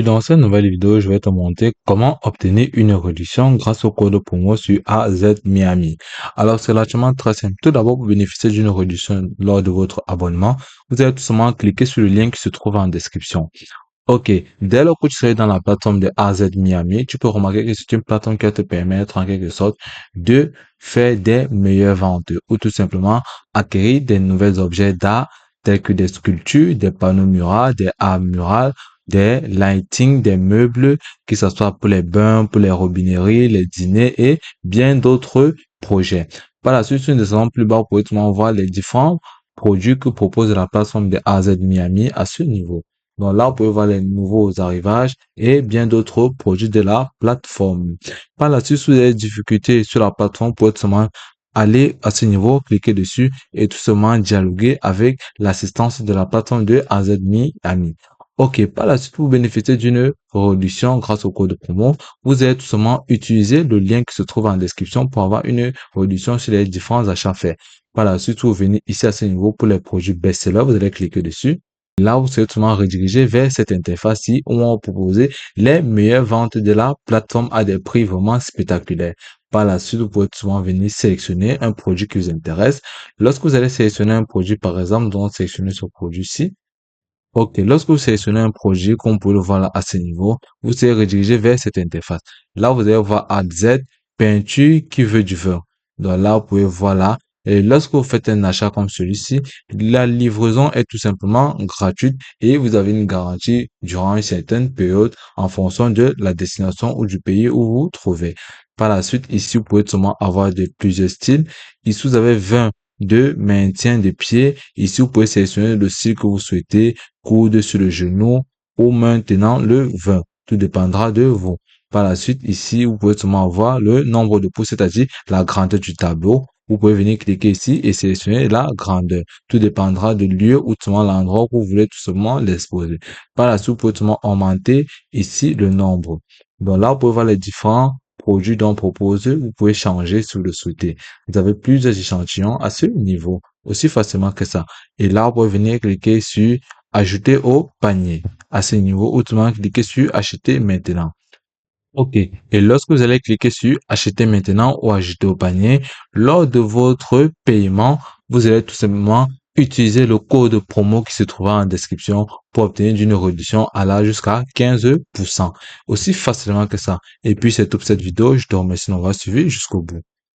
Dans cette nouvelle vidéo, je vais te montrer comment obtenir une réduction grâce au code promo sur AZ Miami. Alors, c'est relativement très simple. Tout d'abord, pour bénéficier d'une réduction lors de votre abonnement, vous allez tout simplement cliquer sur le lien qui se trouve en description. Ok, dès lors que tu seras dans la plateforme de AZ Miami, tu peux remarquer que c'est une plateforme qui va te permettre en quelque sorte de faire des meilleures ventes ou tout simplement acquérir des nouveaux objets d'art tels que des sculptures, des panneaux muraux, des arts murales, des lightings, des meubles, que ce soit pour les bains, pour les robineries, les dîners et bien d'autres projets. Par la suite, sur une descendant plus bas, vous pouvez tout le monde voir les différents produits que propose la plateforme de AZ Miami à ce niveau. Donc là, vous pouvez voir les nouveaux arrivages et bien d'autres produits de la plateforme. Par la suite, si vous avez des difficultés sur la plateforme, vous pouvez tout simplement aller à ce niveau, cliquer dessus et tout simplement dialoguer avec l'assistance de la plateforme de AZMI Ami. Ok, par la suite, pour bénéficier d'une réduction grâce au code promo, vous allez tout simplement utiliser le lien qui se trouve en description pour avoir une réduction sur les différents achats faits. Par la suite, vous venez ici à ce niveau pour les produits best-sellers, vous allez cliquer dessus. Là, vous serez tout redirigé vers cette interface-ci où on va proposer les meilleures ventes de la plateforme à des prix vraiment spectaculaires. Par la suite, vous pouvez tout simplement venir sélectionner un produit qui vous intéresse. Lorsque vous allez sélectionner un produit, par exemple, nous allons sélectionner ce produit-ci. Ok, lorsque vous sélectionnez un projet, comme vous pouvez le voir là à ce niveau, vous serez redirigé vers cette interface. Là, vous allez voir AZ, peinture qui veut du vin. Donc là, vous pouvez voir là. Et lorsque vous faites un achat comme celui-ci, la livraison est tout simplement gratuite et vous avez une garantie durant une certaine période en fonction de la destination ou du pays où vous vous trouvez. Par la suite, ici, vous pouvez tout simplement avoir de plusieurs styles. Ici, vous avez 20 de maintien des pieds. Ici, vous pouvez sélectionner le style que vous souhaitez, coude sur le genou ou maintenant le 20. Tout dépendra de vous. Par la suite, ici, vous pouvez seulement avoir le nombre de pouces, c'est-à-dire la grandeur du tableau. Vous pouvez venir cliquer ici et sélectionner la grandeur. Tout dépendra du lieu ou tout l'endroit où vous voulez tout simplement l'exposer. Par la suite, vous pouvez tout simplement augmenter ici le nombre. Donc là, vous pouvez voir les différents produits dont proposés. Vous pouvez changer si vous le souhaitez. Vous avez plusieurs échantillons à ce niveau, aussi facilement que ça. Et là, vous pouvez venir cliquer sur ajouter au panier. À ce niveau, autrement cliquez sur acheter maintenant. Ok. Et lorsque vous allez cliquer sur acheter maintenant ou ajouter au panier, lors de votre paiement, vous allez tout simplement utiliser le code promo qui se trouvera en description pour obtenir une réduction allant jusqu'à 15%. Aussi facilement que ça. Et puis c'est tout pour cette vidéo. Je te remercie d'avoir suivi jusqu'au bout.